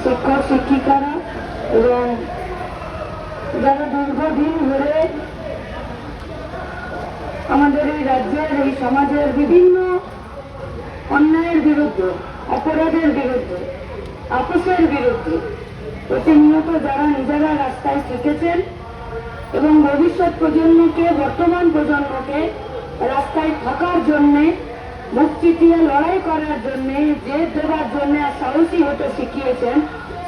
শিক্ষক শিক্ষিকারা এবং যারা দীর্ঘদিন ধরে আমাদের এই রাজ্যের এই সমাজের বিভিন্ন অন্যায়ের বিরুদ্ধে, অপরাধের বিরুদ্ধে, আপোষের বিরুদ্ধে প্রতিনিয়ত যারা নিজেরা রাস্তায় থেকেছেন এবং ভবিষ্যৎ প্রজন্মকে, বর্তমান প্রজন্মকে রাস্তায় থাকার জন্যে, মুখ চিতিয়ে লড়াই করার জন্যে, জেদ দেওয়ার জন্য আর সাহসী হতে শিখিয়েছেন,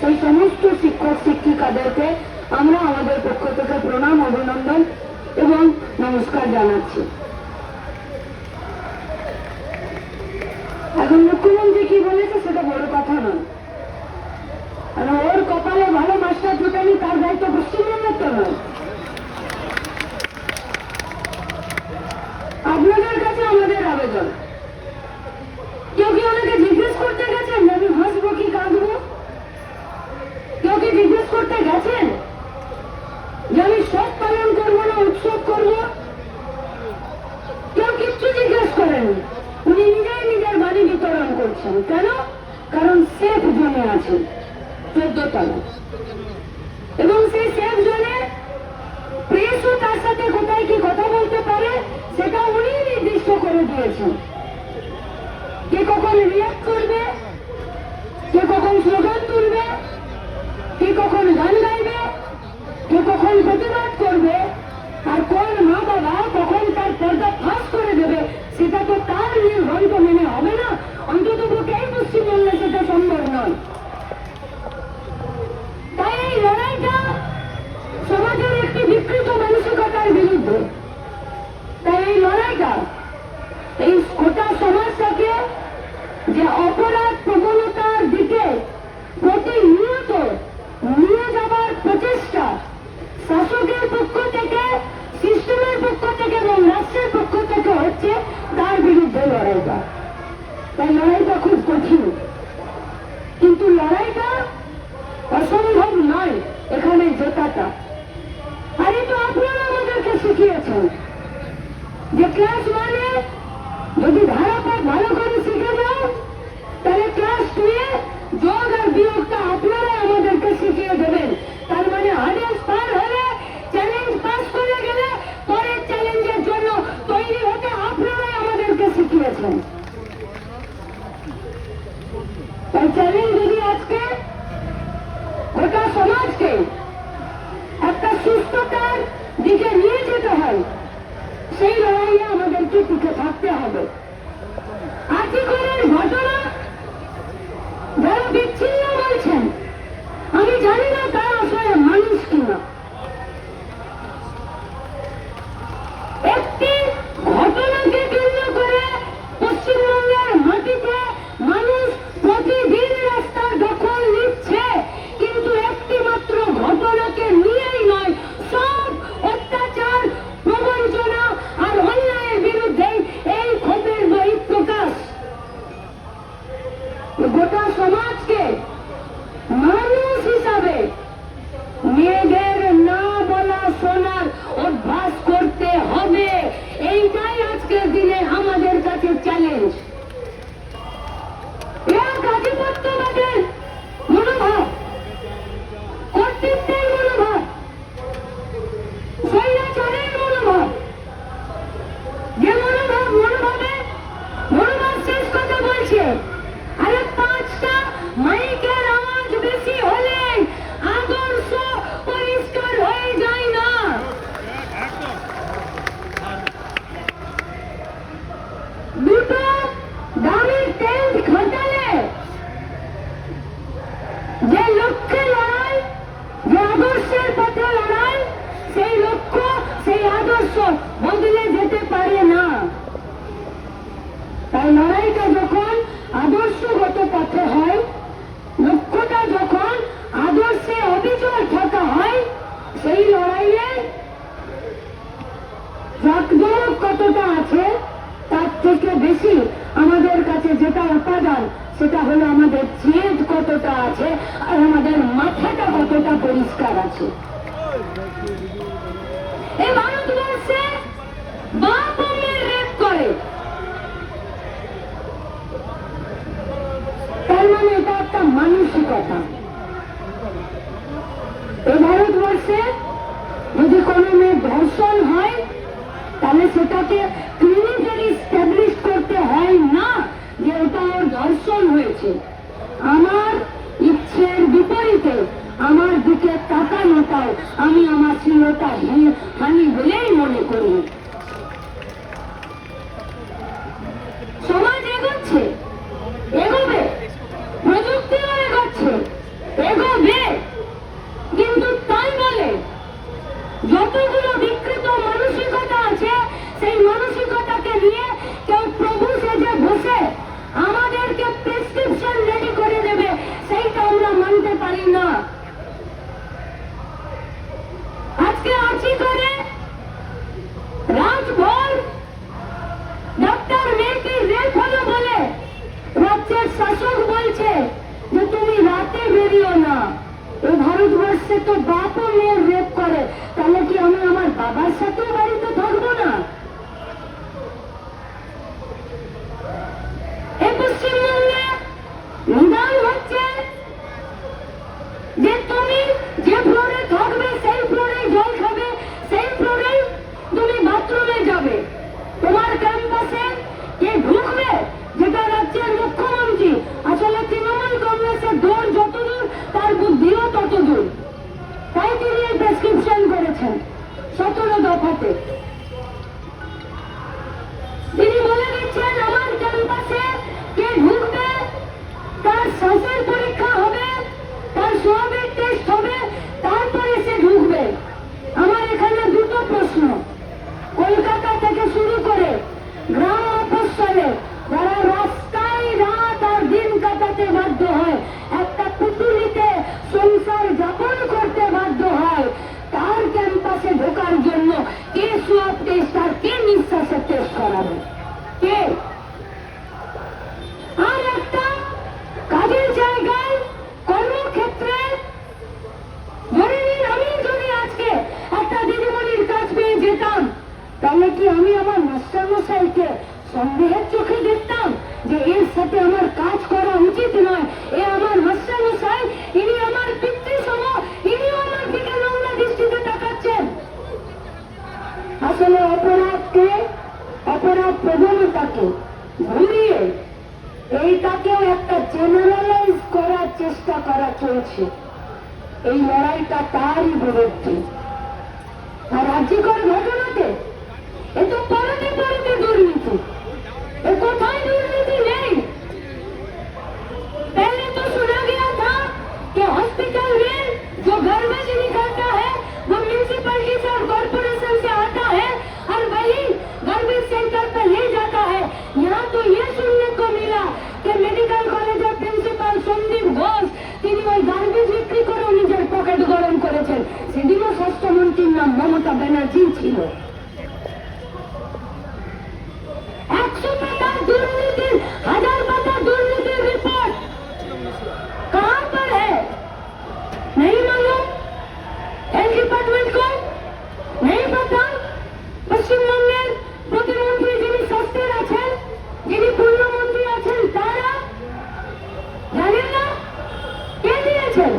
সেই সমস্ত শিক্ষক শিক্ষিকাদেরকে আমরা আমাদের পক্ষ থেকে প্রণাম, অভিনন্দন এবং নমস্কার জানাচ্ছি। এখন মুখ্যমন্ত্রী কি বলেছে সেটা বড় কথা নয়, আর ওর কপালে ভালো মাস্টার জুটানি তার দায়িত্ব পশ্চিমবঙ্গের তো নয়। আপনাদের কাছে আমাদের আবেদন, কেউ কি ওনাকে জিজ্ঞেস করতে গেছেন আমি হাসবো কি কাঁদবো? কেউ কি জিজ্ঞেস করতে গেছেন যে আমি সব পালন করবো না উৎসব করবো? কেউ কিচ্ছু জিজ্ঞেস করেন। উনি নিজেই নিজের বাড়ি বিতরণ করছেন। কেন? কারণ সেফ জোনে আছেন 14 তলা, এবং সেই সেফ জোনে প্রেসও তার সাথে কোথায় কি কথা বলতে পারে সেটা উনি নির্দিষ্ট করে দিয়েছেন। কে কখন রিয়াক্ট করবে, কে কখন স্লোগান তুলবে, কে কখন গান গাইবে, কে কখন প্রতিবাদ করবে, আর কোন মা বাবা কখন তার পর্দা ফাঁস করে দেবে সেটা তো তার নির্ভরিত মেনে হবে না। অন্তত পক্ষেই পশ্চিমবঙ্গে সেটা সম্ভব নয়। তাই এই লড়াইটা সমাজের একটি বিকৃত মানসিকতার বিরুদ্ধে। তাই এই লড়াইটা এই গোটা সমাজটাকে যে অপরাধ প্রবণতার দিকে প্রতিনিয়ত নিয়ে যাবার প্রচেষ্টা শাসকের পক্ষ থেকে, সিস্টেমের পক্ষ থেকে এবং রাষ্ট্রের পক্ষ থেকে হচ্ছে, তার বিরুদ্ধে লড়াইটা। তাই লড়াইটা খুব কঠিন, কিন্তু লড়াইটা অসম্ভব নয় এখানে জেতাটা। আর এই তো আপনারা আমাদেরকে শিখিয়েছেন যে ক্লাস 1-এ যদি ধারাপাত ভালো করে শিখে যাও তাহলে ক্লাস 2-এ যোগ আর বিয়োগটা আপনারা আমাদেরকে শিখিয়ে দেবেন। তার মানে হার্ডেস্ট পার হলে, চ্যালেঞ্জ পাস করে গেলে পরের চ্যালেঞ্জের জন্য তৈরি হতে আপনারাই আমাদেরকে শিখিয়েছেন। তাই চ্যালেঞ্জ যদি আজকে গোটা সমাজকে একটা সুস্থতার দিকে নিয়ে যেতে হয়, সেই লড়াইয়ে আমাদেরকে টিকে থাকতে হবে। আর্থিকের ঘটনা যারা বিচ্ছিন্ন বলছেন, আমি জানি না তারা আসলে মানুষ কিনা। একটি ঘটনাকে কেন্দ্র করে পশ্চিমবঙ্গের মাটিতে মানুষ প্রতিদিন রাস্তার দখল নিচ্ছে, কিন্তু একটি মাত্র ঘটনাকে নিয়েই নয়, সব অত্যাচার, প্রবঞ্চনা আর অন্যায়ের বিরুদ্ধে এই ক্ষোভের বহিঃপ্রকাশ। গোটা সমাজকে মানুষ হিসাবে মেয়েদের না বলা শোনার অভ্যাস করতে হবে। এইটাই আজকের দিনে আমাদের কাছে চ্যালেঞ্জ। এক আধিপত্যবাদের মনোভাব, কর্তৃত্বের মনোভাব, স্বৈরাচারের মনোভাব, যে মনোভাব শেষ কথা বলছে। আরে 5টা মাইকের আওয়াজ বেশি হলে আদর্শ পরিষ্কার হয়ে যায় না। দুটো দামি টেন্ট খাটালে যে লক্ষ্যে লড়াই, যে আদর্শের পথে লড়াই, সেই লক্ষ্য, সেই আদর্শ বদলে যেতে পারে না। তাই লড়াইটা যখন আদর্শগত পথে হয়, লক্ষ্যটা যখন আদর্শে অবিচল থাকা হয়, সেই লড়াইয়ে জাঁকজমক কতটা আছে তার থেকে বেশি আমাদের কাছে যেটা উপাদান সেটা হলো আমাদের জেদ কতটা আছে আর আমাদের মাথাটা কতটা পরিষ্কার আছে। এই ভারতবর্ষে বাপ মেয়ের রেপ করে, তার মানে এটা একটা মানসিকতা। এই ভারতবর্ষে যদি কোনো মেয়ে ধর্ষণ হয় তাহলে সেটাকে ক্লিনিক্যালি স্ট্যাবলিশ করতে হয় না যে এটা ওর ধর্ষণ হয়েছে। আমার ইচ্ছের বিপরীতে আমার দিকে তাকানোটাও আমি আমার শ্লীলতা হানি বলেই মনে করি। সমাজ এগোচ্ছে, এগোবে, প্রযুক্তিও এগোচ্ছে, এগোবে, কিন্তু তাই বলে যতগুলো বিকৃত মানসিকতা আছে সেই মানসিকতাকে নিয়ে কেউ প্রভু সেজে বসে আমাদেরকে প্রেসক্রিপশন রেডি করে দেবে সেইটা আমরা মানতে পারি না। আজকে আছি করে রাতভর ডাক্তার মেয়েকে রেপ হলো বলে রাজ্যের শাসক বলছে যে তুমি রাতে বেরিও না। এই ভারতবর্ষে তো বাপও মেয়ের রেপ করে, তাহলে কি আমি আমার বাবার সাথেও বাড়িতে থাকবো না? এই পশ্চিমবঙ্গে নিদান হচ্ছে যে তুমি যে ফ্লোরে থাকবে সেই ফ্লোরে জল খাবে, সেই ফ্লোরে তুমি বাথরুমে যাবে। তোমার ক্যাম্পাসে কে ঢুকবে? যেটা রাজ্যের মুখ্যমন্ত্রী। আসলে তৃণমূল কংগ্রেসের দৌড় যতদূর তার বুদ্ধিও ততদূর। তাই তিনি এই প্রেসক্রিপশন করেছেন 17 দফাতে। তিনি বলে দিচ্ছেন আমার ক্যাম্পাসে কে ঢুকবে তার শ্বাসের পরীক্ষা হবে, তার সোয়াবের টেস্ট হবে, তারপরে সে ঢুকবে। আমার এখানে দুটো প্রশ্ন। কলকাতা থেকে শুরু করে গ্রাম অপসরে যারা রাস্তায় রাত আর দিন কাটাতে বাধ্য হয়, একটা পুতুলিতে সংসার যাপন করতে বাধ্য হয়, তার ক্যাম্পাসে ঢোকার জন্য কে সোয়াব টেস্ট আর কে নিঃশ্বাসের টেস্ট করাবে? কে? আর একটা কাজের জায়গায় কর্মক্ষেত্রে ধরে নিন আমি যদি আজকে একটা দিদিমণির কাজ পেয়ে যেতাম, তাহলে কি আমি আমার মাস্টারমশাইকে সন্দেহের চোখে দেখতাম যে এর সাথে আমার কাজ করা উচিত নয়? এ আমার মাস্টারমশাই, ইনি আমার পিতৃসম, ইনিও আমার দিকে নোংরা দৃষ্টিতে তাকাচ্ছেন। আসলে অপরাধকে, অপরাধ প্রবণতাকে ঘুরিয়ে এইটাকেও একটা জেনারেলাইজ করার চেষ্টা করা চলছে। এই লড়াইটা তারই বিরুদ্ধে। আর রাজ্যকর ঘটনাতে এ তো পরতে পরতে দুর্নীতি। এ কোথায় दुर्नीति नहीं? पहले तो सुना गया था कि हॉस्पिटल में जो गार्बेज निकलता है वो म्यूनिसिपैलिटी से और कॉर्पोरेशन से आता है और वही गार्बेज सेंटर पर ले जाता है। यहाँ तो ये सुनने को मिला कि मेडिकल कॉलेजের প্রিন্সিপাল সন্দীপ ঘোষ তিনি ওই গার্বেজ বিক্রি করে নিজের পকেট গরম করেছেন। সেদিনও স্বাস্থ্যমন্ত্রীর নাম মমতা ব্যানার্জি ছিল। 100 পাতা दुर्नीति, 1000 पाता दुर्नीति रिपोर्ट कहां पर है? नहीं मालूम हेल्थ डिपार्टमेंट को? नहीं पता? পশ্চিমবঙ্গের প্রতিমন্ত্রী যিনি স্বাস্থ্যের আছেন, যিনি পূর্ণমন্ত্রী আছেন, তারা জানেন না? কে দিয়েছেন?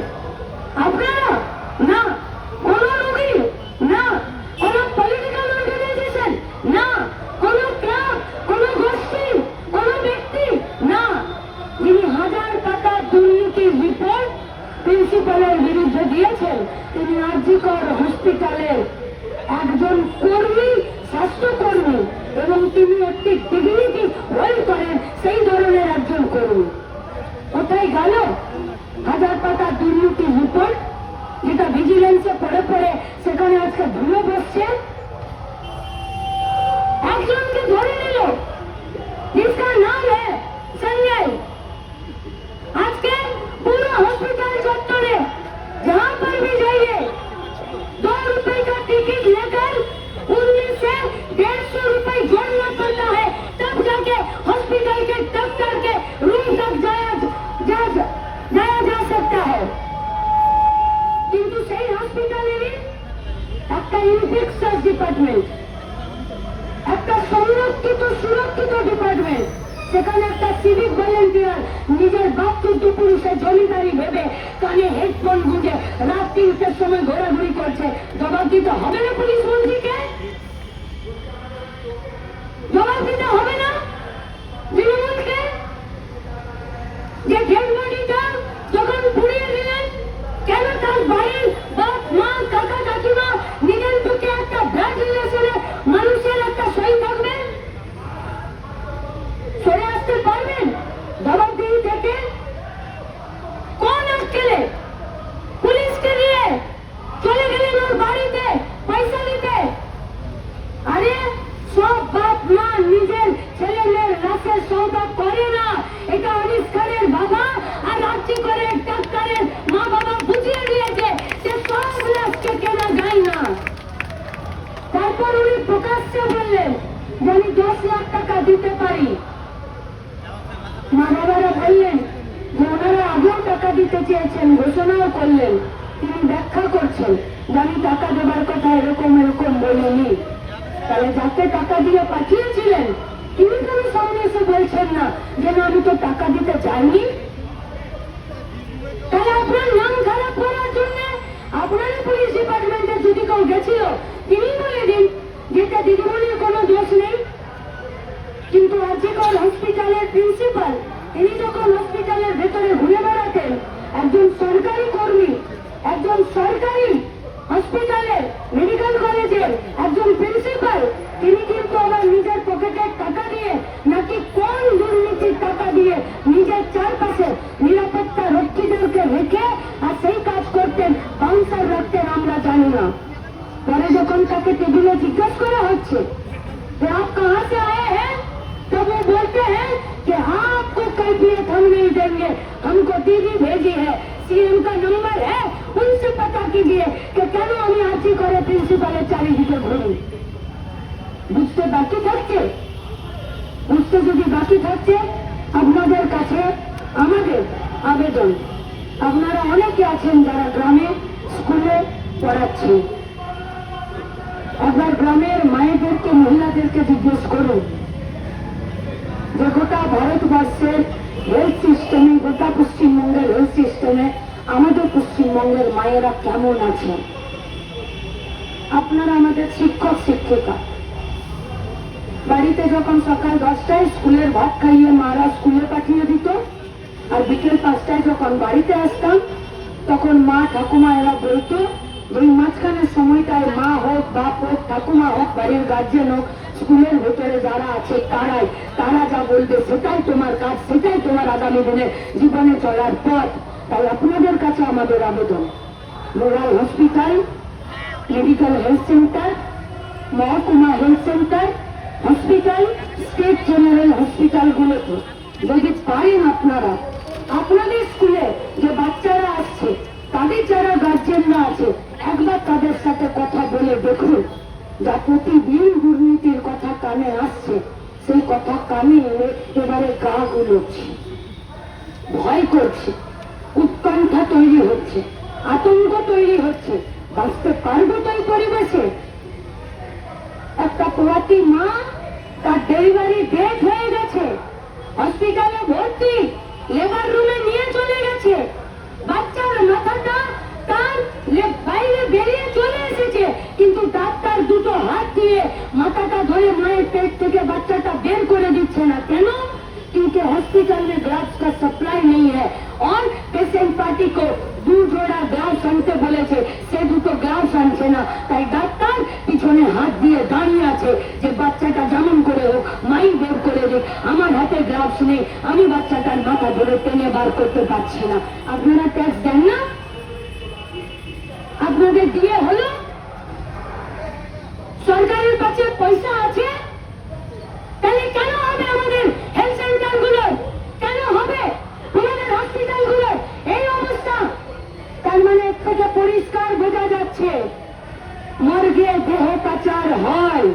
আপনারা না? কোন রোগী না? কোন পলিটিক্যাল অর্গানাইজেশন না? কোন ক্লাব, কোন গোষ্ঠী, কোন ব্যক্তি না? যিনি 1000 পাতা দুর্নীতির রিপোর্ট প্রিন্সিপালের বিরুদ্ধে দিয়েছেন তিনি আরজিকর হসপিটালের একজন কর্মী, স্বাস্থ্যকর্মী, এবং তিনি একটি ডিগনিটি হোল্ড করেন সেই ধরনের একজন কর্মী। কোথায় গেল 1000 পাতা দুর্নীতির রিপোর্ট, যেটা ভিজিলেন্সে পড়ে পড়ে সেখানে আজকে ধুলো বসছে? একজনকে ধরে নিল जिसका नाम है संजय। आज के पूरा हॉस्पिटल चत्वरे जहां पर भी जाइए 2 रुपए का टिकट लेकर 19 से 150 रुपए जोड़ना पड़ता है, तब जाके हॉस्पिटल के डॉक्टर के रूम तक जाया जा सकता है। किंतु सही हॉस्पिटल में একটা ইনফেকশন ডিপার্টমেন্ট, একটা সংরক্ষিত সুরক্ষিত ডিপার্টমেন্ট, সেখানে একটা সিভিক ভলেন্টিয়ার নিজের বাপতুল্য পুরুষের জমিদারি ভেবে কানে হেডফোন গুঁজে রাত 3টের সময় ঘোরাঘুরি করছে। জবাব দিতে হবে না পুলিশ মন্ত্রীকে? জবাব দিতে হবে না তৃণমূলকে? যে ডেড বডিটা যখন পুড়িয়ে দিলেন, কেন তার বাড়ির বাপ মা কাকা কাকিমা নিজের বুকে একটা ব্লাড রিলেশনে মানুষের একটা সই থাকবে? সরে আসতে পারবেন জবাবদিহি থেকে? কোন আজকেলে পুলিশকে নিয়ে চলে গেলেন ওর বাড়িতে পয়সা দিতে? আরে সব বাপ মা নিজের ছেলে মেয়ের লাশের সৌদা করে না। এটা আনিস খানের বাবা আর রাজ্যি করে ডাক্তারের মা বাবা বুঝিয়ে দিয়েছে যে সব লাশকে কেনা যায় না। তারপর উনি প্রকাশ্যে বললেন যে আমি 10 লাখ টাকা দিতে পারি। মা বাবারা বললেন যে ওনারা আগেও টাকা দিতে চেয়েছেন, ঘোষণাও করলেন। তিনি ব্যাখ্যা করছেন যে আমি টাকা দেবার কথা এরকম এরকম বলিনি। তাহলে যাকে টাকা দিয়ে পাঠিয়েছিলেন তিনি কেন সামনে এসে বলছেন না যে না আমি তো টাকা দিতে চাইনি? তাহলে আপনার নাম খারাপ করার জন্য আপনার পুলিশ ডিপার্টমেন্টে যদি কেউ গেছিল তিনি বলে দিন যেটা দিদিমণির কোনো দোষ নেই। কিন্তু আজকাল হসপিটালের প্রিন্সিপাল তিনি যখন হসপিটালের ভেতরে ঘুরে বেড়াতেন, একজন সরকারি কর্মী, একজন সরকারি হসপিটালে মেডিকেল কলেজের একজন প্রিন্সিপাল, তিনি কিন্তু আবার নিজের পকেটের টাকা দিয়ে নাকি কোন দুর্নীতির টাকা দিয়ে নিজের চারপাশে নিরাপত্তা রক্ষীদেরকে রেখে আর সেই কাজ করতেন, বাউন্সার রাখতেন, আমরা জানি না। পরে যখন তাকে টেবিলে জিজ্ঞেস করা হচ্ছে कि आप कहां से आए हैं, तो वो बोलते हैं कि आपको कैफियत हम नहीं देंगे, हमको दीदी भेजी है, सीएम का नंबर है, उनसे पता कीजिए कि কেন আমি আজই করে প্রিন্সিপালের চারিদিকে ঘুরি। বুঝতে বাকি থাকছে? বুঝতে যদি বাকি থাকছে, আপনাদের কাছে আমাদের আবেদন, আপনারা অনেকে আছেন যারা গ্রামে স্কুলে পড়াচ্ছেন, একবার গ্রামের মায়েদেরকে মহিলাদেরকে জিজ্ঞেস করুন যে গোটা ভারতবর্ষের হেলথ সিস্টেমে, গোটা পশ্চিমবঙ্গের হেলথ সিস্টেমে আমাদের পশ্চিমবঙ্গের মায়েরা কেমন আছেন। আপনারা আমাদের শিক্ষক শিক্ষিকা, বাড়িতে যখন সকাল 10টায় স্কুলের ভাত খাইয়ে মারা স্কুলে পাঠিয়ে দিত, আর বিকেল 5টায় যখন বাড়িতে আসতাম তখন মা ঠাকুমা এরা বলতো ওই মাঝখানের সময়টায় মা হোক, বাপ হোক, ঠাকুমা হোক, বাড়ির গার্জেন হোক, স্কুলের ভেতরে যারা আছে তারা যা বলবে সেটাই তোমার কাজ, সেটাই তোমার আগামী দিনে জীবনে চলার পথ। তাই আপনাদের কাছে আমাদের আবেদন, rural hospital, medical health centre, মহকুমা health centre, hospital, state general হসপিটালগুলোতে যদি পারেন আপনারা আপনাদের স্কুলে যে বাচ্চারা আসছে তাদের যারা গার্জেনরা আছে একবার তাদের সাথে কথা বলে দেখুন। যা প্রতিদিন দুর্নীতির কথা কানে আসছে সেই কথা কানে এলে এবারে গা গুলোচ্ছে, ভয় করছে, উৎকণ্ঠা তৈরি হচ্ছে, আতঙ্ক তৈরি হচ্ছে। বাঁচতে পারবে তো এই পরিবেশে? একটা প্রয়াতী মা, তার ডেলিভারি ডেট হয়ে গেছে, হসপিটালে ভর্তি, লেবার রুমে নিয়ে চলে গেছে, বাচ্চার মাথাটা তার বাইরে বেরিয়ে চলে এসেছে, কিন্তু ডাক্তার দুটো হাত দিয়ে মাথাটা ধরে মায়ের পেট থেকে বাচ্চাটা বের করে দিচ্ছে না। কেন? क्योंकि हॉस्पिटल में ग्लव्स का सप्लाई नहीं है और पेशेंट पार्टी को 2 जोड़ा ग्लव्स আনতে বলেছে, সে দুটো গ্লাভস আনছে না। তাই ডাক্তার পিছনে হাত দিয়ে দাঁড়িয়ে আছে যে বাচ্চাটা যেমন করে হোক মাই বের করে দিক, আমার হাতে গ্লাভস নেই, আমি বাচ্চাটার মাথা ধরে টেনে বার করতে পারছি না। আপনারা ট্যাক্স দেন না? আপনাদের দিয়ে হলো? সরকারের কাছে পয়সা আছে, তাহলে কেন হবে আমাদের হেলথ সেন্টার গুলো, কেন হবে আমাদের হসপিটাল গুলো এই অবস্থা? তার মানে থেকে পরিষ্কার বোঝা যাচ্ছে মর্গে দেহ পাচার হয়,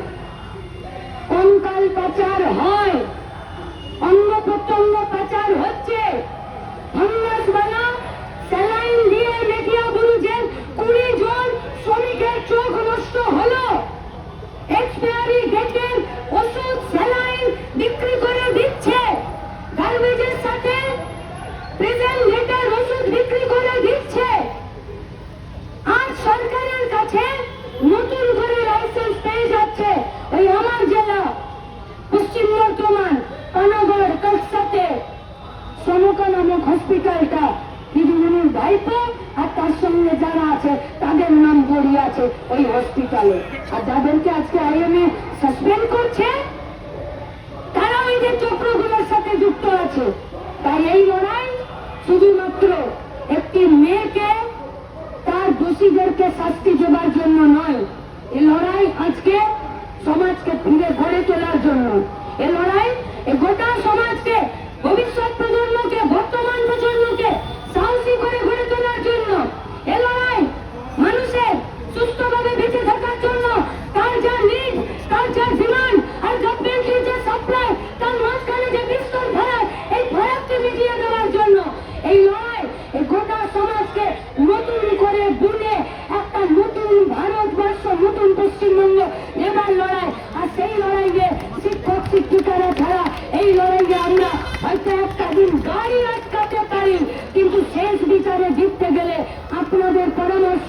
কঙ্কাল পাচার হয়, অঙ্গ প্রত্যঙ্গ পাচার হচ্ছে। ফাঙ্গাস বানা স্যালাইন দিয়ে মেটিয়া বুরুজের 20 জন শ্রমিকের চোখ নষ্ট হলো, এক্সপায়ারি ডেটের ওষুধ স্যালাইন বিক্রি করে দিচ্ছে। হসপিটালটা দিদিমণির ভাইপো আর তার সঙ্গে যারা আছে তাদের নাম জড়িয়ে আছে ওই হসপিটালে। আর যাদেরকে আজকে আইএমএ সাসপেন্ড করছে তারা ওই যে চক্রগুলোর সাথে যুক্ত আছে। তাই এই লড়াই শুধুমাত্র একটি মেয়েকে তার দোষীদেরকে শাস্তি দেবার জন্য নয়, এই লড়াই আজকে সমাজকে ফিরে গড়ে তোলার জন্য। এ লড়াই এ গোটা সমাজকে, ভবিষ্যৎ প্রজন্মকে, বর্তমান প্রজন্মকে সাহসী করে গড়ে তোলার জন্য। এ লড়াই মানুষের সুস্থভাবে বেঁচে থাকার জন্য। তার যা নিড, তার যা ডিমান্ড আর গভর্নমেন্টের যে সাপ্লাই, তার মাঝখানে যে বিস্তর ফারাক, এই ফারাককে মিটিয়ে দেওয়ার জন্য এই লড়াই এই গোটা সমাজকে নতুন করে বুনে একটা নতুন ভারতবর্ষ, নতুন পশ্চিমবঙ্গ নেবার লড়াই। আর সেই লড়াইয়ে শিক্ষক শিক্ষিকারা ছাড়া এই লড়াইয়ে আমরা হয়তো একটা দিন গাড়ি আটকাতে পারি, কিন্তু শেষ বিচারে জিততে গেলে আপনাদের পরামর্শ,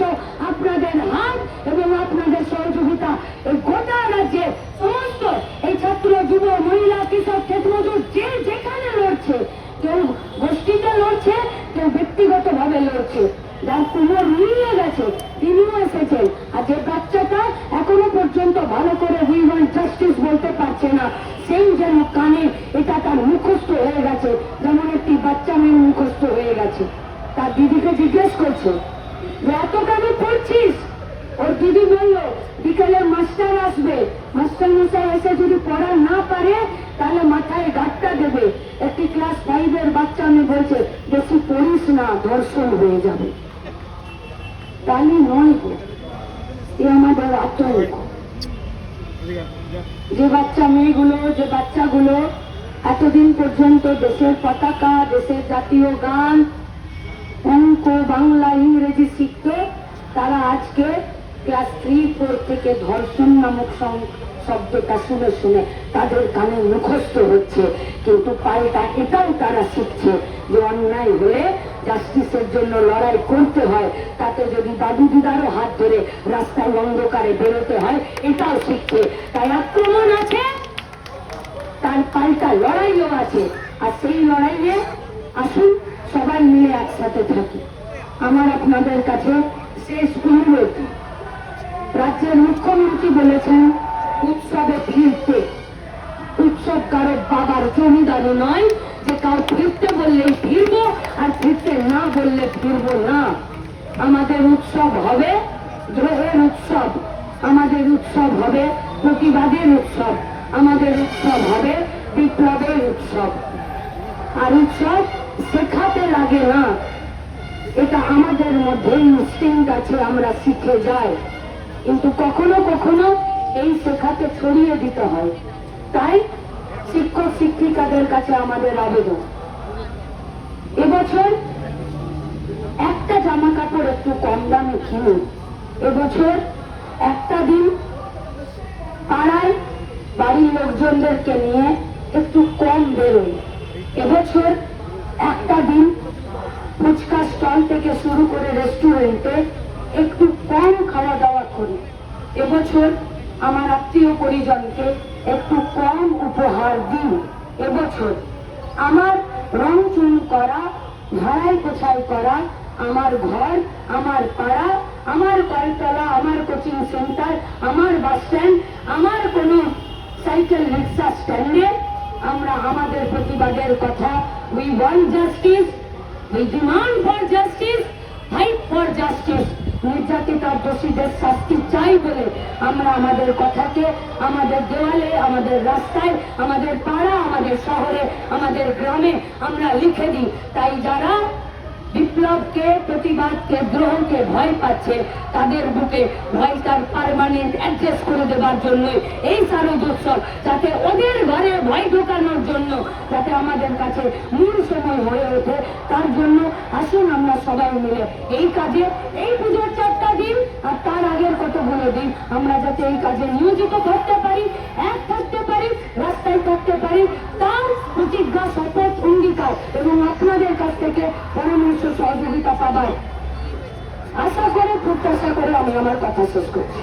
আপনাদের হাত এবং আপনাদের সহযোগিতা এই গোটা রাজ্যে সমস্ত এই ছাত্র, যুব, মহিলা, কৃষক, ক্ষেতমজুর যে যেখানে লড়ছে, কেউ গোষ্ঠীতে লড়ছে, কেউ ব্যক্তিগত ভাবে লড়ছে, যার কোমর মিলিয়ে গেছে তিনিও এসেছেন। আর যে বাচ্চাটা এখনো পর্যন্ত ভালো করে উই ওয়ান্ট জাস্টিস বলতে পারছে না, সেই যেন কানে এটা তার মুখস্থ হয়ে গেছে, যেমন একটি বাচ্চা মেয়ে মুখস্থ হয়ে গেছে। তার দিদিকে জিজ্ঞেস করছে যে এত কেন পড়ছিস? ওর দিদি বলল বিকেলে মাস্টার আসবে, মাস্টার মশাই এসে যদি পড়া না পারে তাহলে মাথায় গাঁটটা দেবে। একটি ক্লাস 5-এর বাচ্চা মেয়ে বলছে বেশি পড়িস না, ধর্ষণ হয়ে যাবে। তাহলে নয় গো, এ আমাদের আতঙ্ক। যে বাচ্চা মেয়েগুলো, যে বাচ্চাগুলো এতদিন পর্যন্ত দেশের পতাকা, দেশের জাতীয় গান, অঙ্ক, বাংলা, ইংরেজি শিখত, তারা আজকে ক্লাস 3-4 থেকে ধর্ষণ নামক শব্দটা শুনে শুনে তাদের কানে মুখস্থ হচ্ছে। কিন্তু পাল্টা এটাও তারা শিখছে যে অন্যায় হলে জাস্টিসের জন্য লড়াই করতে হয়, তাতে যদি দাদু দিদারও হাত ধরে রাস্তায় অন্ধকারে বেরোতে হয়, এটাও শিখছে। তাই আক্রমণ আছে, তার পাল্টা লড়াইও আছে। আর সেই লড়াইয়ে আসুন সবাই মিলে একসাথে থাকি। আমার আপনাদের কাছে শেষ অনুরোধ, রাজ্যের মুখ্যমন্ত্রী বলেছেন উৎসবে ফিরতে। উৎসব কারো বাবার জমিদারি নয় যে কাউ ফিরতে বললেই ফিরবো আর ফিরতে না বললে ফিরবো না। আমাদের উৎসব হবে দ্রোহের উৎসব, আমাদের উৎসব হবে প্রতিবাদের উৎসব, আমাদের উৎসব হবে বিপ্লবের উৎসব। আর উৎসব শেখাতে লাগে না, এটা আমাদের মধ্যে ইনস্টিংক্ট আছে, আমরা শিখে যাই। কিন্তু কখনো কখনো এই শেখাতে ছড়িয়ে দিতে হয়। তাই শিক্ষক শিক্ষিকাদের কাছে আমাদের আবেদন, এবছর একটা জামা কাপড় একটু কম দামে কিনুন। এবছর একটা দিন পাড়ায় বাড়ির লোকজনদেরকে নিয়ে একটু কম বেরোন। এবছর একটা দিন ফুচকা স্টল থেকে শুরু করে রেস্টুরেন্টে একটু কম খাওয়া দাওয়া করি। এবছর আমার আত্মীয় পরিজনকে একটু কম উপহার দিন। এবছর আমার রং চুন করা, ঝাড়াই পোছাই করা আমার ঘর, আমার পাড়া, আমার কলতলা, আমার কোচিং সেন্টার, আমার বাস স্ট্যান্ড, আমার কোনো সাইকেল রিক্সা স্ট্যান্ডে আমরা আমাদের প্রতিবাদের কথা, we want justice, we demand for justice, fight for justice, নির্যাতিত দোষীদের শাস্তি চাই বলে আমরা আমাদের কথাকে আমাদের দেওয়ালে, আমাদের রাস্তায়, আমাদের পাড়া, আমাদের শহরে, আমাদের গ্রামে আমরা লিখে দিই। তাই যারা বিপ্লবকে, প্রতিবাদকে, দ্রোহকে ভয় পাচ্ছে, তাদের বুকে ভয়টার পার্মানেন্ট অ্যাডজাস্ট করে দেবার জন্য এই শারদ উৎসব, যাতে ওদের ঘরে ভয় ঢোকানোর জন্য যাতে আমাদের কাছে মূল সময় হয়ে ওঠে, তার জন্য আসুন আমরা সবাই মিলে এই কাজে, এই পুজোর 4টা দিন আর তার আগের কতগুলো দিন আমরা যাতে এই কাজে নিয়োজিত থাকতে পারি, এক থাকতে পারি, রাস্তায় থাকতে পারি, তার প্রতিজ্ঞা, শপথ, অঙ্গীকার এবং আপনাদের কাছ থেকে পরামর্শ, সহযোগিতা পাবার আশা করে, প্রত্যাশা করে আমি আমার কথা শেষ করছি।